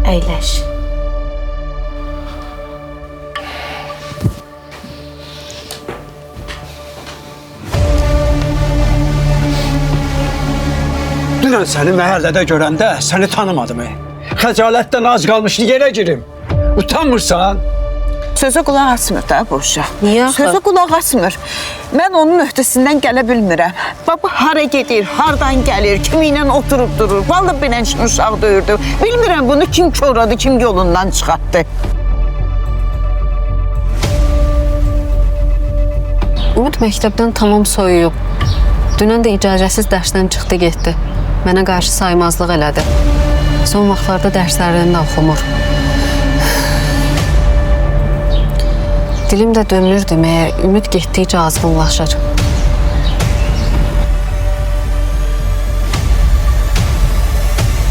Əyləş. Dünən səni məhəllədə görəndə səni tanımadım. Xəcalətdən az qalmışdı yerə girim. Utanmırsan? Sözə qulaq asmır da bu uşaq. Niyə axı? Sözə qulaq asmır. Mən onun öhdəsindən gələ bilmirəm. Baba hara gedir, hardan gəlir, kimi ilə oturub durur. Vallahi beləncə uşaq döyürdü. Bilmirəm bunu kim korladı, kim yolundan çıxartdı. Ümid məktəbdən tamam soyuyub. Dünən də icazəsiz dərsdən çıxdı, getdi. Mənə qarşı saymazlıq elədi. Son vaxtlarda dərslərini də oxumur. Dilim də dönmür deməyə, ümid getdikcə azğınlaşır.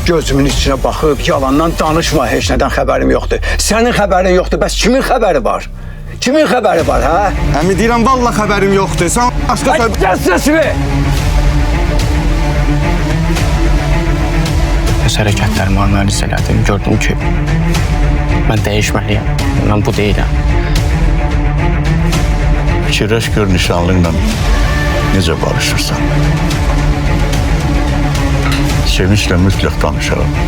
Gözümün içine baxıb yalandan danışma, heç nədən xəbərim yoxdur. Sənin xəbərin yoxdur, bəs kimin xəbəri var? Kimin xəbəri var, hə? Əmi deyirəm, vallahi xəbərim yoxdur. Sən başqa söz... Gəl səsini! Öz hərəkətlərimi analiz elədim, gördüm ki, mən dəyişməliyəm, mən bu deyiləm. Fikirləş gör nişanlınla necə barışırsan. Sevinçlə mütləq danışaram.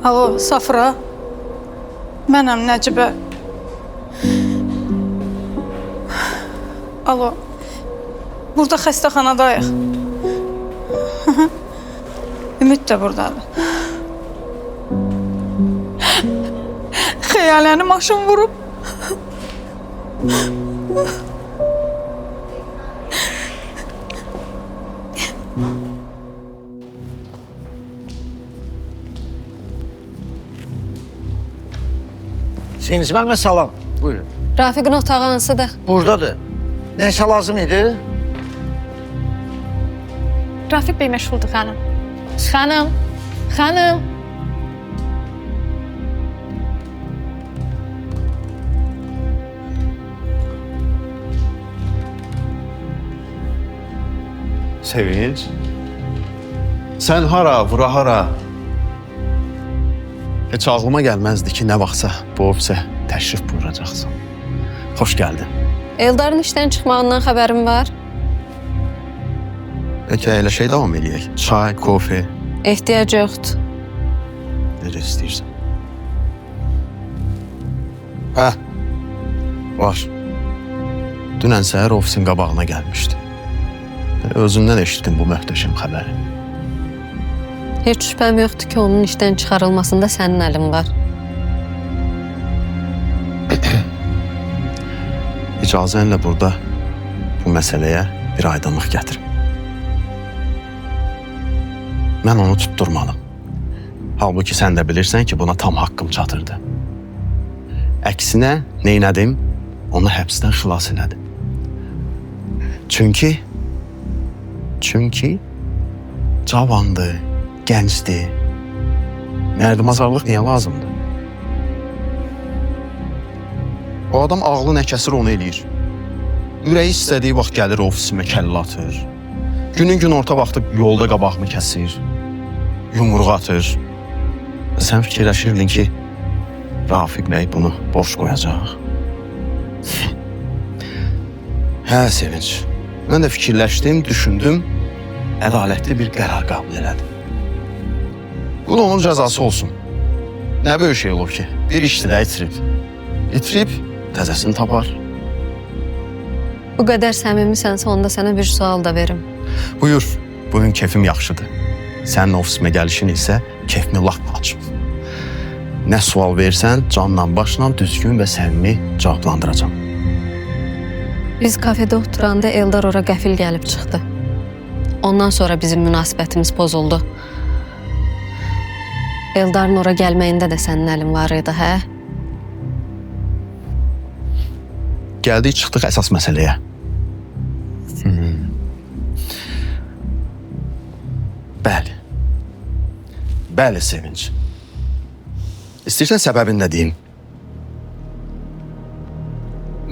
Alo, Safra. Mənəm Nəcibə. Alo. Burada xəstəxanadayıq. Ümid də buradadır. Xəyaləni maşın vurub. Seniz mənə salam. Buyurun. Rafiqin otağı hansıdır? Buradadır. Nəsə lazım idi? Rafiq bəy məşğuldur xanım. Xanım, xanım. Sevinç. Sən hara, bura hara? Heç ağlıma gəlməzdi ki, nə vaxtsa bu ofisə təşrif buyuracaqsan. Xoş gəldin. Eldarın işdən çıxmağından xəbərim var. Peki, elə şey davam eləyək. Çay, kofe, Ehtiyac yoxdur. necə istəyirsən. Hə, var. Dünən səhər ofisin qabağına gəlmişdi. Özündən eşitdim bu möhtəşəm xəbəri. Heç şübhəm yoxdur ki, onun işdən çıxarılmasında sənin əlin var. İcazənlə burada bu məsələyə bir aydınlıq gətirim. Mən onu tutturmadım. Halbuki sən də bilirsən ki, buna tam haqqım çatırdı. Əksinə, neynədim? Onu həbsdən xilas elədim. Çünki cavandı, gəncdi. Mərdimazarlıq niyə lazımdır? O adam ağlı nə kəsir onu eləyir. Ürəyi istədiyi vaxt gəlir ofisimə kəllə atır. Günün gün orta vaxtı yolda qabağımı kəsir. Yumruq atır. Sən fikirləşirdin ki, Rafiq bəy bunu boş qoyacaq. Hə, Sevinç. Mən də fikirləşdim, düşündüm. Ədalətli bir qərar qəbul elədim. Bu da onun cəzası olsun. Nə böyük şey olub ki, bir işçi də itirib, təzəsini tapar. Bu qədər səmimisənsə, onda sənə bir sual da verim. Buyur, bugün keyfim yaxşıdır. Sənin ofisimə gəlişin isə keyfimi lap açıb. Nə sual versən, canla başla düzgün və səmimi cavablandıracağam. Biz kafedə oturanda Eldar ora qəfil gəlib çıxdı. Ondan sonra bizim münasibətimiz pozuldu. Eldarın ora gəlməyində də sənin əlin var idi, hə? Gəldik, çıxdıq əsas məsələyə. Bəli. Bəli, Sevinç. İstəyirsən səbəbini də deyim.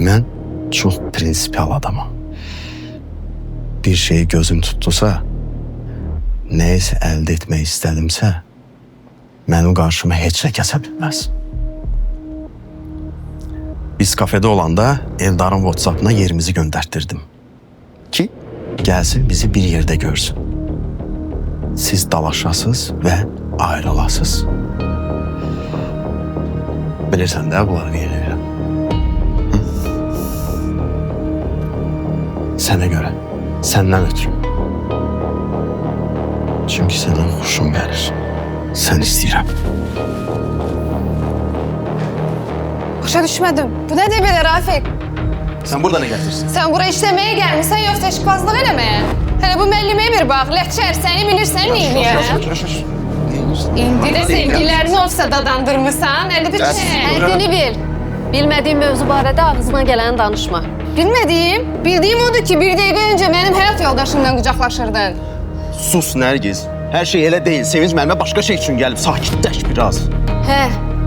Mən çox prinsipial adamam. Bir şeyi gözüm tutdusa, nəyisə əldə etmək istədimsə, mənim qarşıma heç nə kəsə bilməz. Biz kafede olanda Eldar'ın WhatsApp'ına yerimizi göndərtdirdim. Ki, gəlsin bizi bir yerdə görsün. Siz dalaşasız və ayrılasız. Bilirsən də, bunları niyə edirəm? Sənə görə, səndən ötürü. Çünki səndən xoşum gəlir. Sən istəyirəm. Başa düşmədim. Bu nədir belə, Rafiq? Sən burada nə gətirsin? Sən bura işləməyə gəlmirsən, yoxsa eşqbazlıq eləməyə? Hələ bu müəlliməyə bir bax, ləhçər, səni bilirsən neyləyər? İndi də sevgililərini ofisa dadandırmısan, əli də çək. Həddini bil. Bilmədiyin mövzu barədə ağzına gələni danışma. Bildiyim odur ki, bir dəqiqə öncə mənim həyat yoldaşımla qucaqlaşırdın. Sus Nərgiz. Hər şey elə deyil. Sevinç müəllimə başqa şey üçün gəlib. Sakitləş biraz. Hə,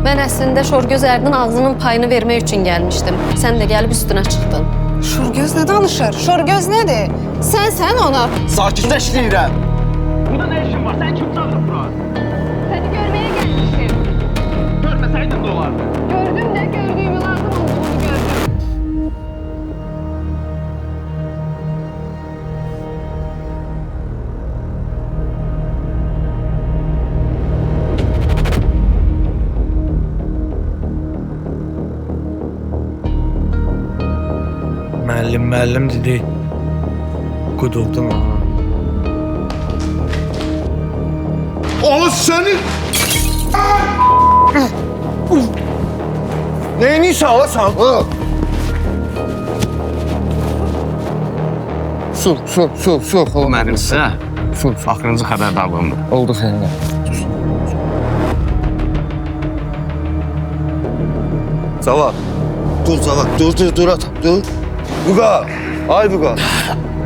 mən əslində Şorgöz Ərdin ağzının payını vermək üçün gəlmişdim. Sən də gəlib üstünə çıxdın. Şorgöz nə danışır? Şorgöz nədir? Sən ona. Sakitləş deyirəm. Burada nə işin var? Sən kim çağırıb bura? Səni görməyə gəlmişim. Görməsəydin də olardı. Gördüm də gördüyümü lazım olduğunu gördüm. Müəllim dedi. Quduldum ha. Oğlum seni... Neyini sağlasan? Su. O mənim sizə. Su, axırıncı xəbərdarlığımdır. Oldu xeyirlə. Cavad. Dur Cavad. Dur atam. Dur. Buqa. Ay Buqa.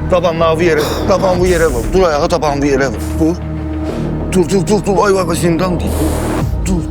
Tabanını bu yere. Taban bu yere vur. Dur ayağı taban bu yere vur. Dur. Ay baba zindan değil. Dur.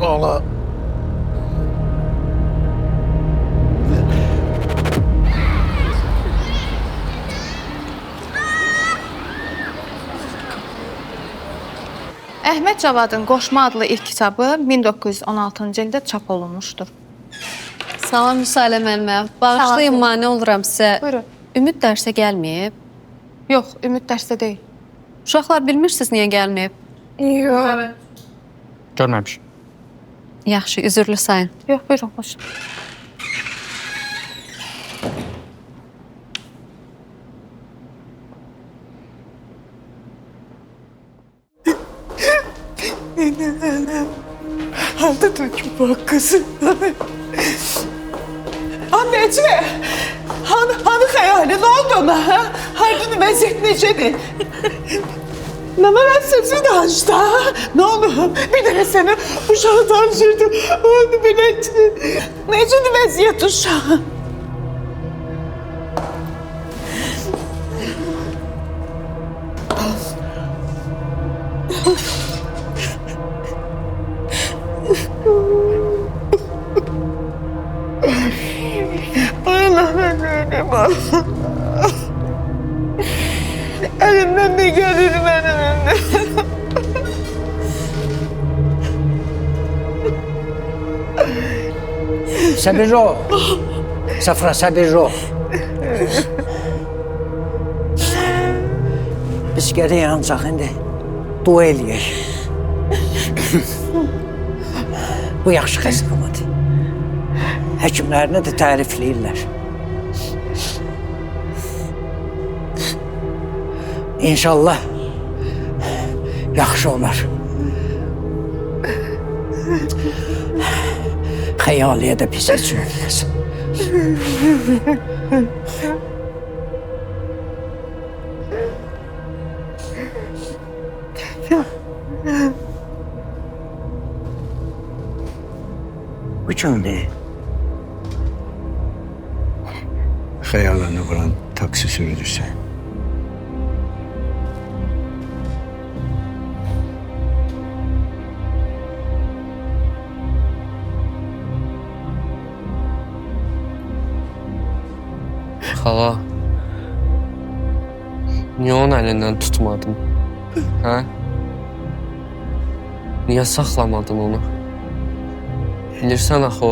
Allah. Əhməd Cavadın Qoşma adlı ilk kitabı 1916-cı ildə çap olunmuşdur. Salam Müsalə müəllimə. Bağışlayın, mane oluram sizə. Buyurun. Ümid dərsə gəlməyib. Yox, Ümid dərsdə deyil. Uşaqlar bilmirsiniz niyə gəlməyib? Görməmiş. Yaxşı, üzürlü sayın. Yox, buyurun, xoş. Hardadır ki bu kızı? Anneciğim, hani hayali ne oldu ona? Ha? Hardını vəziyyət necədir? Mən sözü danışdı ha? Ne olur? Bir de seni uşağı danışırdım. Onu biləcəm. Necədir vəziyyət uşağı? Elimden ne gelir benim elimden? Səbirli ol. Səfra, səbirli ol. Biz gərək ancaq indi dua eləyək. Bu yaxşı xəstəxanadır. Həkimlərini də tərifləyirlər. İnşallah yaxşı olar. Xəyaliyə də pis heç olmaz. Bu kimdir? Xəyalını vuran taksi sürücüsü. Xala, niyə onun əlindən tutmadın? Hə? Niyə saxlamadın onu? Bilirsən axı o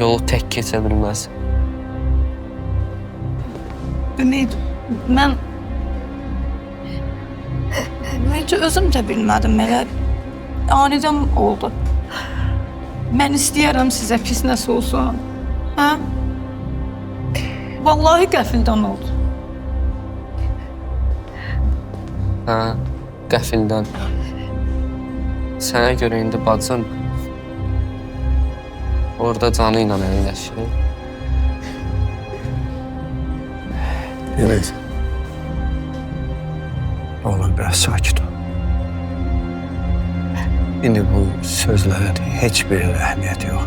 yolu tək keçə bilməz. Ümid, mən necə özüm də bilmədim, elə anidən oldu. Mən istəyərəm sizə pis nəsə olsun. Hə? Vallahi qəfildən oldu. Hə, qəfildən. Sənə görə indi bacın orada canı ilə əyləşir. Evet. Oğlum biraz sakit ol. İndi bu sözlərin heç birinin əhəmiyyəti yox.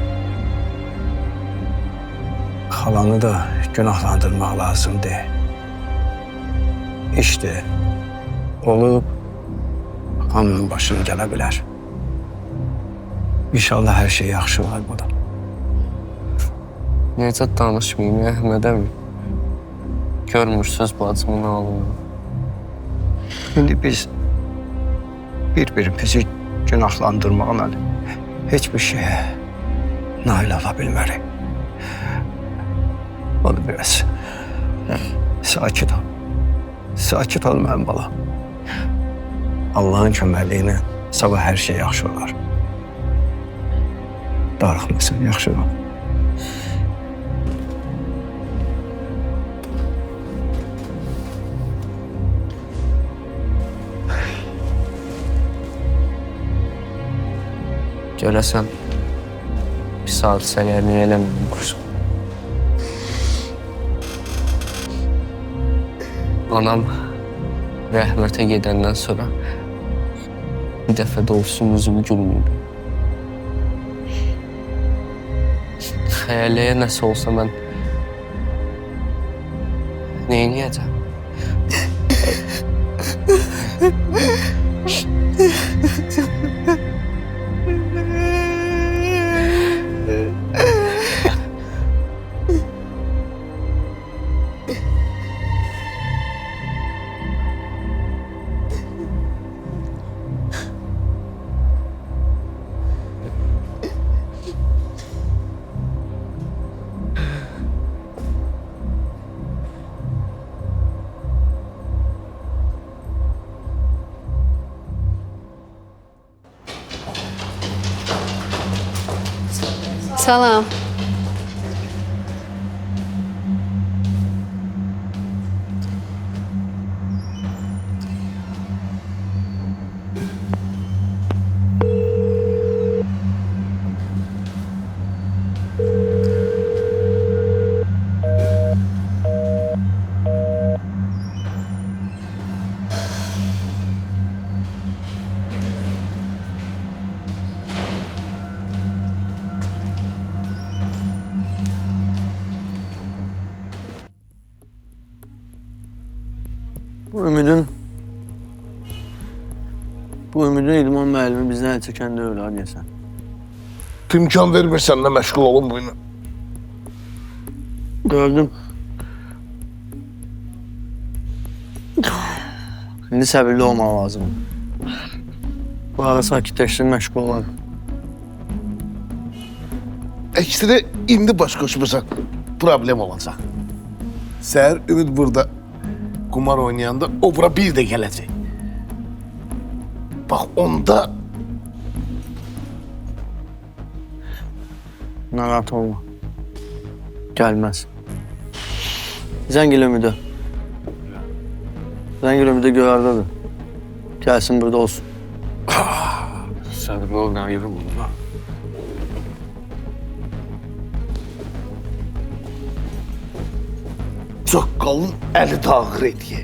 Xalanı da günahlandırmaq lazım deyil. İşte olub hamının başına gələ bilər. İnşallah hər şey yaxşı olar bu da. Necə danışmayayım, Əhməd əmi? Görmürsünüz bacımın halını. İndi biz bir-birimizi günahlandırmaqla heç bir şeyə nail ola bilmərik. Onu biraz sakit ol. Sakit ol mənim balam. Allahın köməliyi ilə sabah hər şey yaxşı olar. Darıxmasın, yaxşı ol. Görəsən, bir saat sənərini eləməyim quşum. Anam rəhmətə gedəndən sonra bir dəfə də olsun üzümü gülməyib. Xəyaliyə nəsə olsa mən neyniyəcəm? Salam. Bu ümidin İdman müəllimi bizdən əl çəkəndə öyle hadi sen. İmkan vermirsən də məşğul olun bu ilə. Gördüm. Şimdi səbirli olmaq lazım. Bu ara sakitləşsin, məşğul olalım. Əksinə indi baş qoşmasa problem olacaq. Səhər Ümid burada kumar oynayanda o bura bir də gələcək. Bax onda Narahat olma. Gəlməz. Zəngil Ümidə. Zəngil Ümidə göyərdadır. Gəlsin burada olsun. səbirli ol, nə ayırım bunu. Çaqqalın əli tağır ediyor.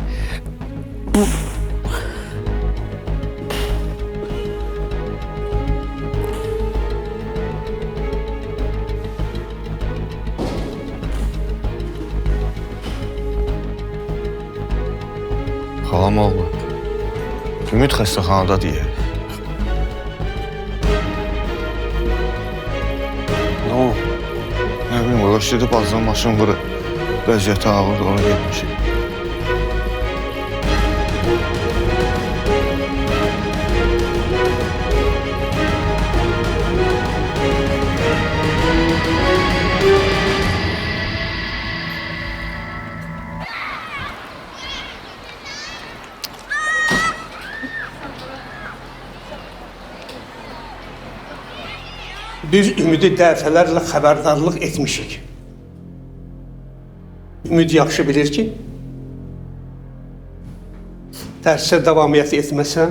Xalam oğlu. Ümid xəstəxanada deyir. Nə oldu? Nə bilim, o işlədi bazdan maşın vurur. Vəziyyəti ağırdır, ona getmişik. Biz Ümidi dəfələrlə xəbərdarlıq etmişik. Ümid yaxşı bilir ki, dərsə davamiyyət etməsə,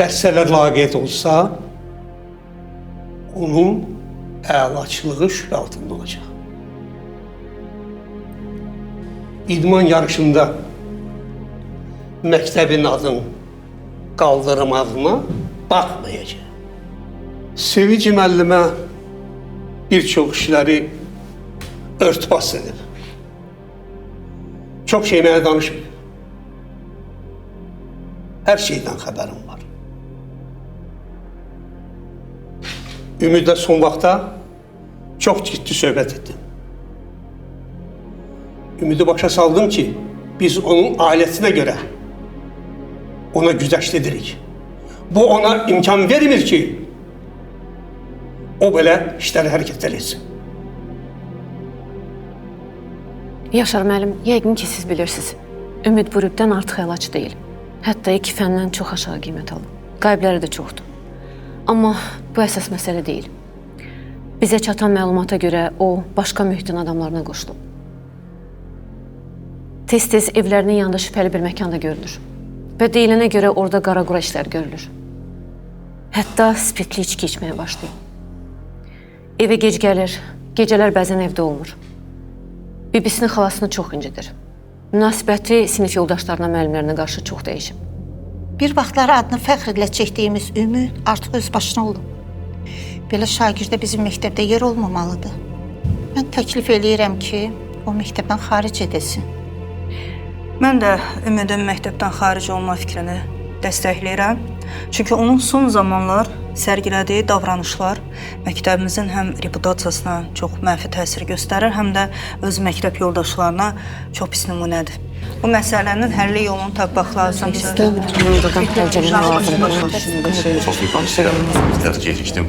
dərsələr laqeyd olsa, onun əlaçılığı şübhə altında olacaq. İdman yarışında məktəbin adını qaldırmağına baxmayacaq. Sevinç müəllimə bir çox işləri örtbas edib. Çox şey mənə danışmıyor. Hər şeydən xəbərim var. Ümidlə son vaxtda çox ciddi söhbət etdim. Ümidi başa saldım ki biz onun ailesine göre ona güzəştedirik. Bu ona imkan vermir ki o böyle işleri hərəkətlər etsin. Yaşar müəllim, yəqin ki siz bilirsiniz. Ümid Bürübdən artıq əlac deyil. Hətta 2 fəndən çox aşağı qiymət alıb. Qaybləri də çoxdur. Amma bu əsas məsələ deyil. Bizə çatan məlumata görə o başqa mühitin adamlarına qoşulub. Tez-tez evlərinin yanında şübhəli bir məkanda görülür. Və deyilənə görə orada qara-qura işlər görülür. Hətta spirtli içki içməyə başlayıb. Evə gec gəlir, gecələr bəzən evdə olmur. Bibisinin xalasını çox incidir. Münasibəti sinif yoldaşlarına, müəllimlərinə qarşı çox dəyişib. Bir vaxtları adını fəxrlə çəkdiyimiz Ümid artıq öz başına olub. Belə şagirdə bizim məktəbdə yer olmamalıdır. Mən təklif eləyirəm ki, o məktəbdən xaric edilsin. Mən də Ümidin məktəbdən xaric olma fikrini dəstəkləyirəm. Çünki onun son zamanlar sərgilədiyi davranışlar məktəbimizin həm reputasiyasına çox mənfi təsir göstərir, həm də öz məktəb yoldaşlarına çox pis nümunədir. Bu məsələnin həlli yolunu tapmaq lazımdır. Biraz gecikdim.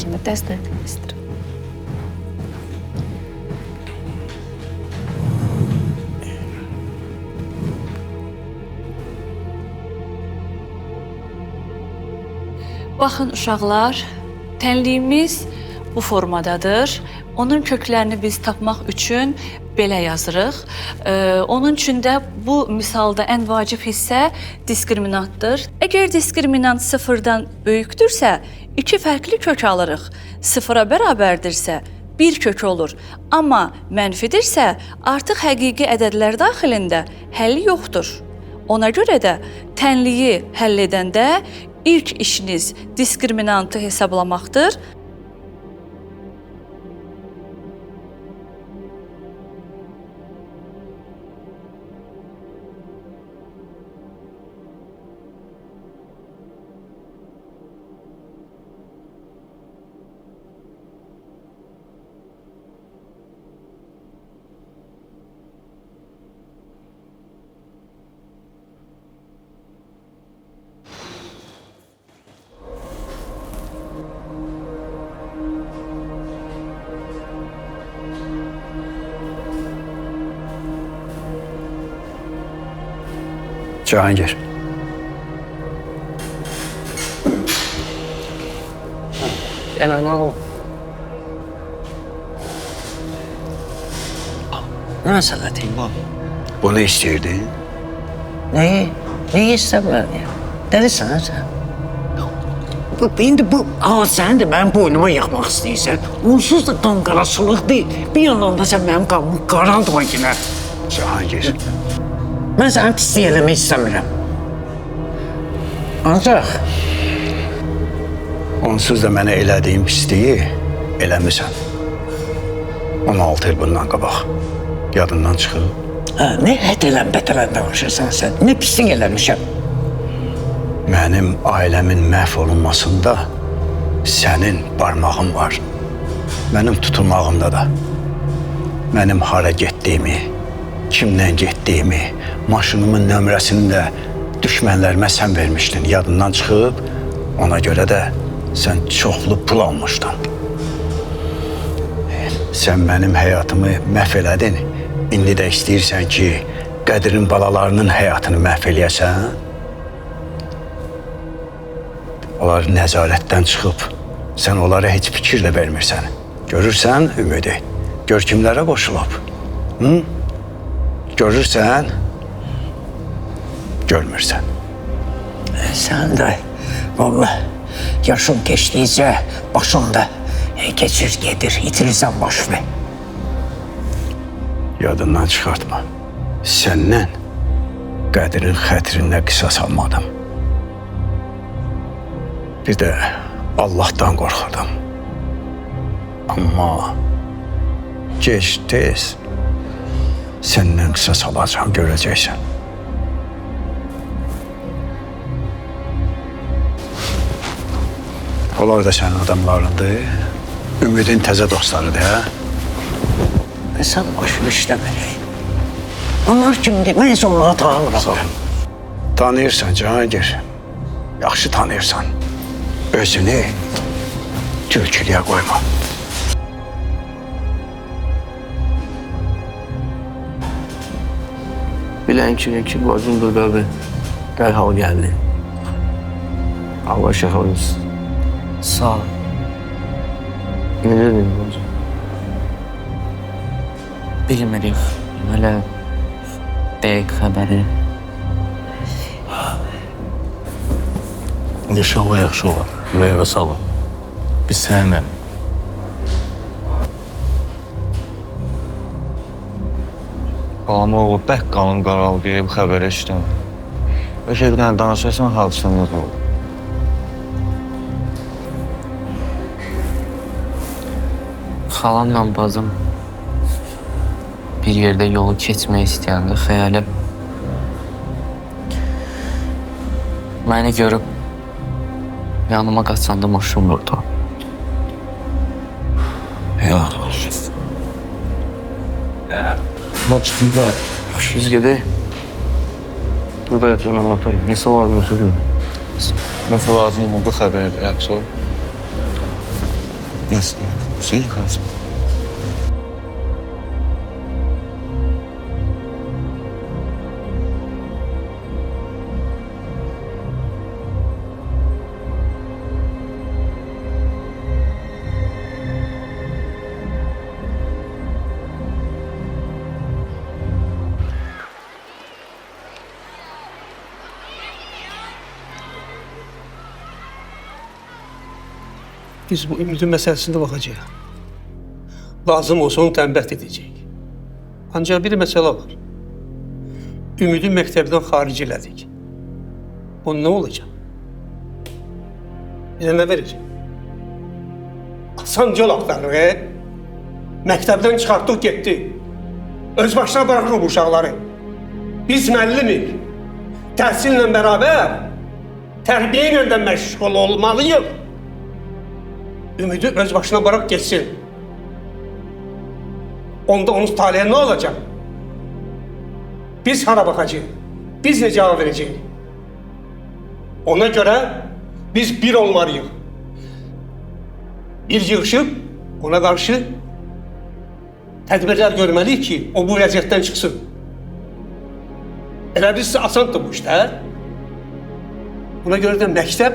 Baxın uşaqlar, tənliyimiz bu formadadır. Onun köklərini biz tapmaq üçün belə yazırıq. Onun üçün də bu misalda ən vacib hissə diskriminantdır. Əgər diskriminant 0-dan böyükdürsə, 2 fərqli kök alırıq. 0-a bərabərdirsə, 1 kök olur. Amma mənfidirsə, artıq həqiqi ədədlər daxilində həlli yoxdur. Ona görə də tənliyi həll edəndə İlk işiniz diskriminantı hesablamaqdır. Cihangir. Gel ana. Ne mesele değil bu? Bunu istirdin? Neyi? Neyi istemiyorum ya? Delisin ha sen. İndi bu sen de benim boynuma yakmak istiyorsan. Onsuz da qanqarasılıq değil. Bir yandan da sen benim qanımı qaraltma yine. Cihangir. Ben səni pislik eləmək istəmirəm. Ancaq Onsuz da mənə elədiyin pisliyi eləmisən. 16 il bundan qabaq. Yadından çıxıb. Ne hədələn bətələn danışırsan sən? Ne pislik eləmişəm? Mənim ailəmin məhv olunmasında sənin barmağın var. Mənim tutulmağımda da. Mənim hara getdiyimi, kimdən getdiyimi, maşınımın nömrəsini də düşmənlərimə sən vermişdin. Yadından çıxıb, ona görə də sən çoxlu pul almışdın. Sən mənim həyatımı məhv elədin. İndi də istəyirsən ki, Qədirin balalarının həyatını məhv eləyəsən. Onlar nəzarətdən çıxıb, sən onlara heç fikir də vermirsən. Görürsən Ümidi, gör kimlərə qoşulub. Hı? Görürsən, görmürsən. Sən də vallahi yaşın keçdikcə başında keçir, gedir, itirirsən başını. Yadından çıxartma. Səndən Qədirin xətrində qisas almadım. Bir də Allah'tan qorxurdum. Amma gec tez səndən qisas alacağım, görəcəksən. Onlar da sənin adamlarındır. Ümidin təzə dostlarıdır, hə? Sən başını işləməliyim. Onlar kimdir? Mən isə onları tanımıram. Tanıyırsan Cahangir. Yaxşı tanıyırsan. Özünü tülkülüyə qoyma. Bilən ki bacım buradadır. Dərhal gəldi. Allah şəxs olsun. Sağ ol. Nə dedin bacım? Bilmirik. Hələ dəqiq xəbəri. İnşallah yaxşı olar. Meyvə salın. Biz səninlə. Balam oğlu bək qanın qaraldı deyə bu xəbəri eşitdim. Bəlkə bir dənə danışırsan hadisəmiz oldu. Xalamla bacım bir yerdə yolu keçmək istəyəndə xəyali məni görüb yanıma qaçanda maşın vurdu. Ya. Biz gedək. Burada yatırın anlatayım. Nəsə var mı sözüm? Nəsə lazım bu xəbərdə yaxşı ol. Nəsə? Şey qalsın. Biz bu ümidin məsələsində baxacağıq. Lazım olsa onu tənbət edəcəyik. Ancaq bir məsələ var. Ümidi məktəbdən xaric elədik. Bu nə olacaq? Bizə nə verəcək? Asan yol axtarır, məktəbdən çıxartdıq getdi. Öz başına bırakır bu uşaqları. Biz müəllimik. Təhsillə bərabər, tərbiyə ilə də məşğul olmalıyıq. Ümidi öz başına bırak geçsin. Onda onun talihi ne olacak? Biz hara bakacağız? Biz ne cevap vereceğiz? Ona göre biz bir olmalıyız. Bir yığışıp ona karşı tedbirler görmeliyiz ki o bu vəziyyətdən çıksın. Elə biz asandır bu işler. Buna göre de məktəb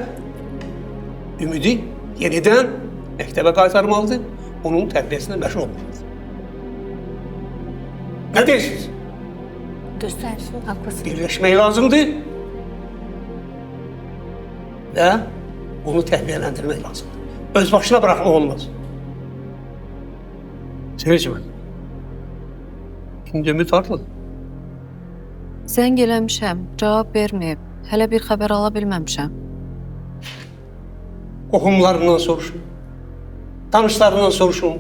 ümidi yeniden məktəbə qaytarmalıdır, onun tərbiyəsinə məşğul olmalıdır. Nə deyirsiniz? Düzdür, haklısın. Birləşmək lazımdır və onu tərbiyələndirmək lazımdır. Öz başına bırakmaq olmaz. Sevinçim, indi ümid hardadır? Zəng eləmişəm, cavab verməyib. Hələ bir xəbər ala bilməmişəm. Qohumlarından soruşun. Tanışlarından soruşun.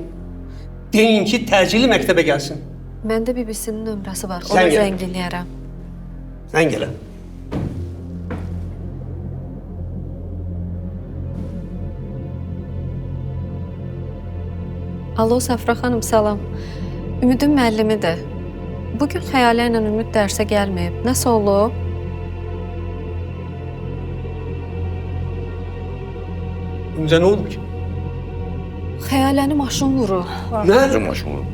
Deyin ki, təcili məktəbə gəlsin. Məndə BBC-nin nömrəsi var, Sən ona gəl. zəng eləyərəm. Sən gələn. Alo, Səfra xanım, salam. Ümidin müəllimidir. Bugün Xəyalə ilə Ümid dərsə gəlməyib. Nəsə olub? Ümid'e ne oldu ki? Xəyaləni maşın vurur. Nə? Maşın vurur.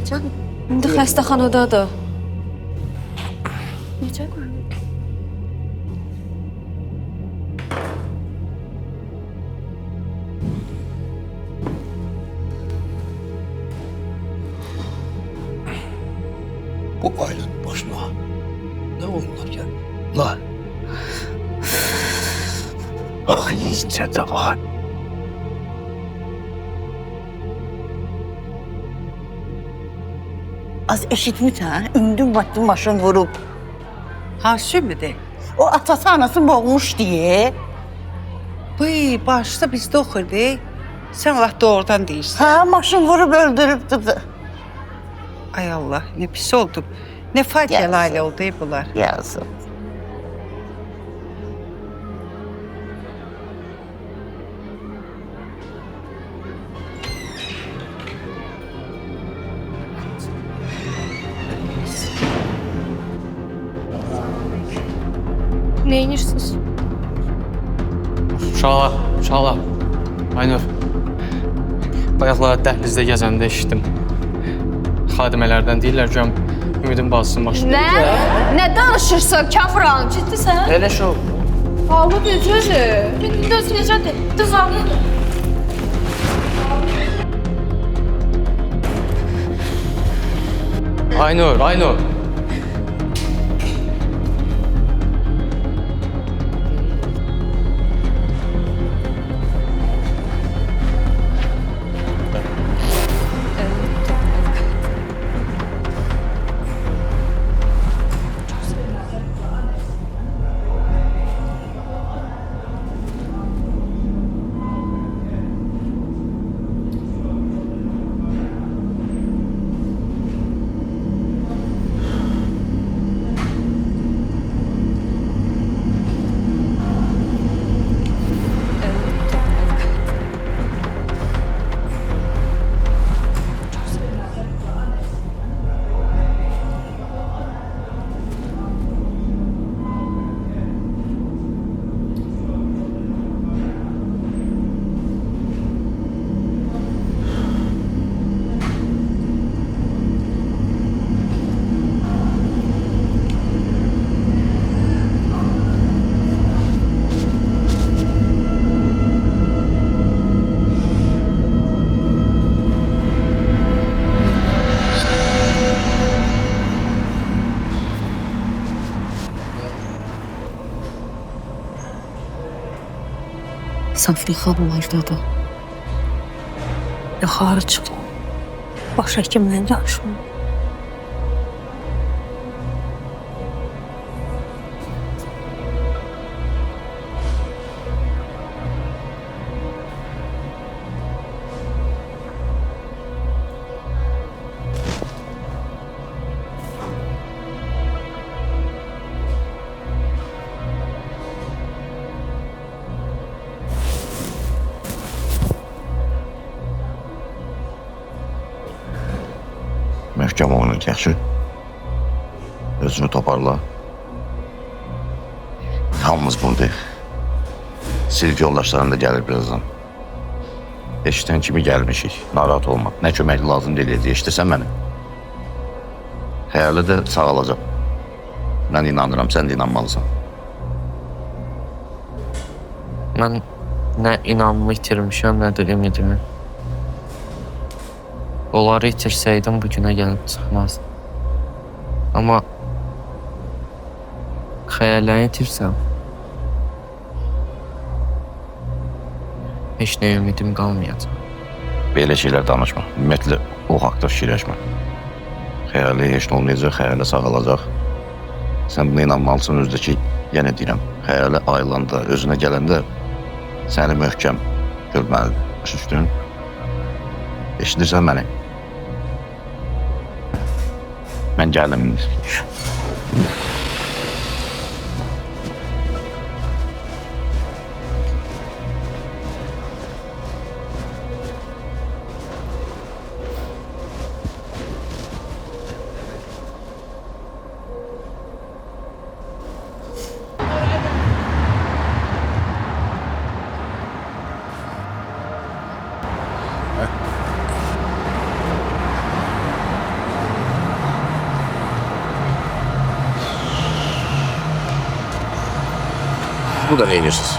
Can, indi xəstəxanadadır. Necə? Bu ailenin başına ne oyunlar geldi? Lan. Ah, iyice de var. Az eşitmişsən, ündün vaxtın maşın vurub. Haşimidir. O atası anası boğmuş diye. Bıy, başda bizdə oxuydu. Sən vaxt doğrudan deyirsən. Ha, maşın vurub öldürübdü. Ay Allah, ne pis oldu. Ne faciəli ailə oldu bunlar. Yazık. Uşaqlar. Aynur. Bayaqlar dəhlizdə gəzəndə eşitdim. Xadimələrdən deyirlər ki, Ümidin bacısının maşını. Nə danışırsan Kafran? Ciddisən? Elə şey oldu. Ağlı düzürdür. Düz necədir? Düz ağlıdır. Aynur. Safrixa bunlardadır. Yuxarı çıxdım. Baş həkimlə danışım. Möhkəm olun, yaxşı. Özünü toparla. Hamımız buradayıq. Silk yoldaşların da gəlir birazdan. Eşidən kimi gəlmişik. Narahat olma. Nə kömək lazım deyiləcək. Eşitirsən məni? Xəyali də sağalacaq. Mən inanıram, sən də inanmalısan. Mən nə inanımı itirmişəm, nə də ümidimi. Onları itirsəydim bugünə gəlib çıxmazdım. Amma xəyaləni itirsəm, heç nə ümidim qalmayacaq. Belə şeylər danışma. Ümumiyyətlə, o haqda fikirləşmə. Xəyali heç nə olmayacaq, xəyali sağalacaq. Sən buna inanmalısın, özdə ki, yenə deyirəm, xəyali ayılanda, özünə gələndə səni möhkəm görməlidir. Başa düşdün? Eşidirsən məni? Mən gəldim. Burada ne inirsiniz?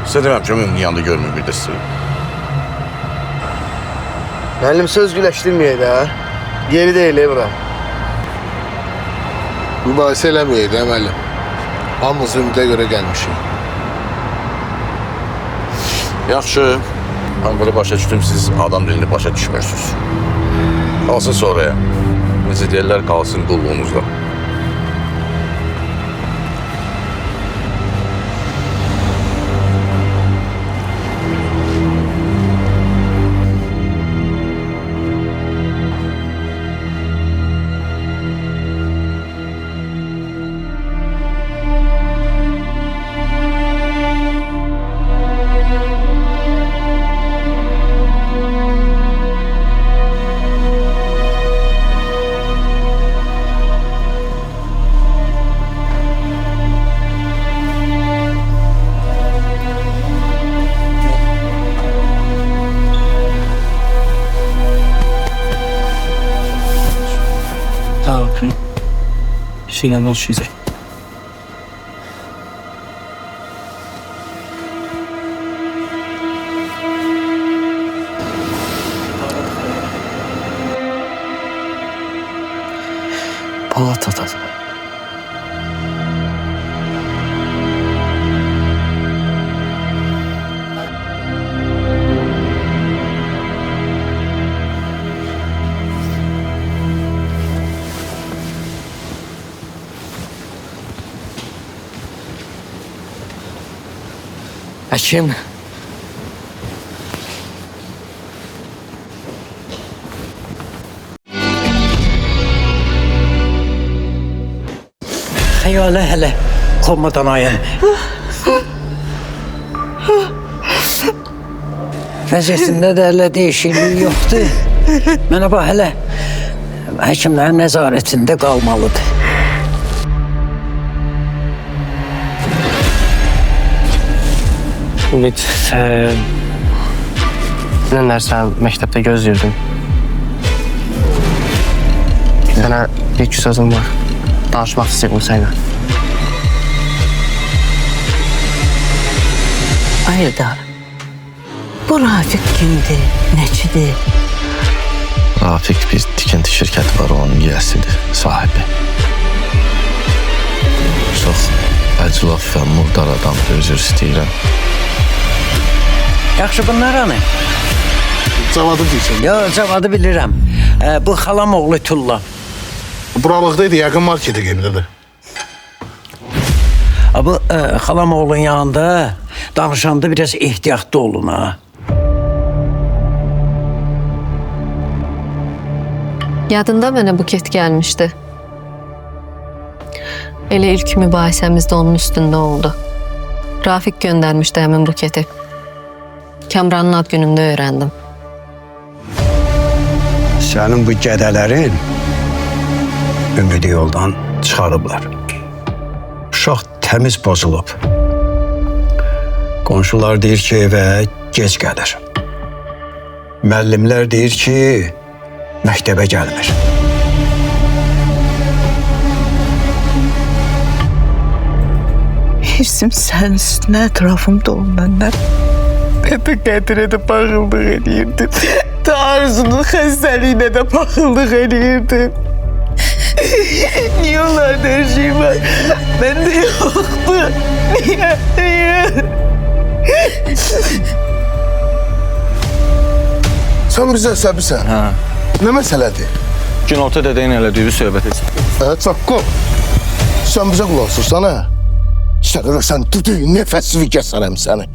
Size demem ki ömrümün yanında görmüyor bir de sizi. Müəllim söz güləşdirməyək də, ha? Yeri deyil, bura. Mübahisə eləməyək də, müəllim. Hamımız ümidə görə gəlmişik. Yaxşı. Ben bunu başa düştüm, siz adam dilini başa düşmüyorsunuz. Kalsın sonraya. Necə deyirlər, kalsın qulluğunuzda. şeylə oluşacaq. Palatadır. Həkim. Xəyalə hələ komadan ayın. Vəziyyətində də hələ dəyişiklik yoxdur. Mənə bax hələ həkimlərin nəzarətində qalmalıdır. Ümid, dünənlər sən məktəbdə gözləyirdim. Sənə bir-iki sözüm var. Danışmaq istəyirəm sənə. Ayıldar, bu Rafiq kimdir, nəçidir? Rafiq bir tikinti şirkəti var, onun yiyəsidir, sahibi. Çox əclaf və murdar adamdır, üzr istəyirəm. Yaxşı, bunlar hanı? Cavadı deyirsən. Yox, cavadı bilirəm. Bu xalam oğlu Tulla. Buralıqdaydı, yəqin marketə gedirdi. Bu xalam oğlun yanında danışanda biraz ehtiyatlı olun ha. Yadında mənə buket gəlmişdi. Elə ilk mübahisəmiz də onun üstündə oldu. Rafiq göndərmişdi həmin buketi. Kamranın ad günündə öyrəndim. Sənin bu gədələrin ümidi yoldan çıxarıblar. Uşaq təmiz pozulub. Qonşular deyir ki, evə gec gəlir. Müəllimlər deyir ki, məktəbə gəlmir. Hirsim sənin üstünə ətrafım dolu məndən. Hətta Qədirə də baxıldıq edirdim. Arzunun xəstəliyinə də baxıldıq edirdim. Niye onlarda her şey var? Bende yoktu. Niye? Sən bizə əsəbisən. Hə. Nə məsələdir? Günorta dədeyin elədiyi bir söhbət etsin. Çaqqo. Sən bizə qulaq asırsan, hə? İşte qədər sən düdüyün nəfəsini kəsərəm səni.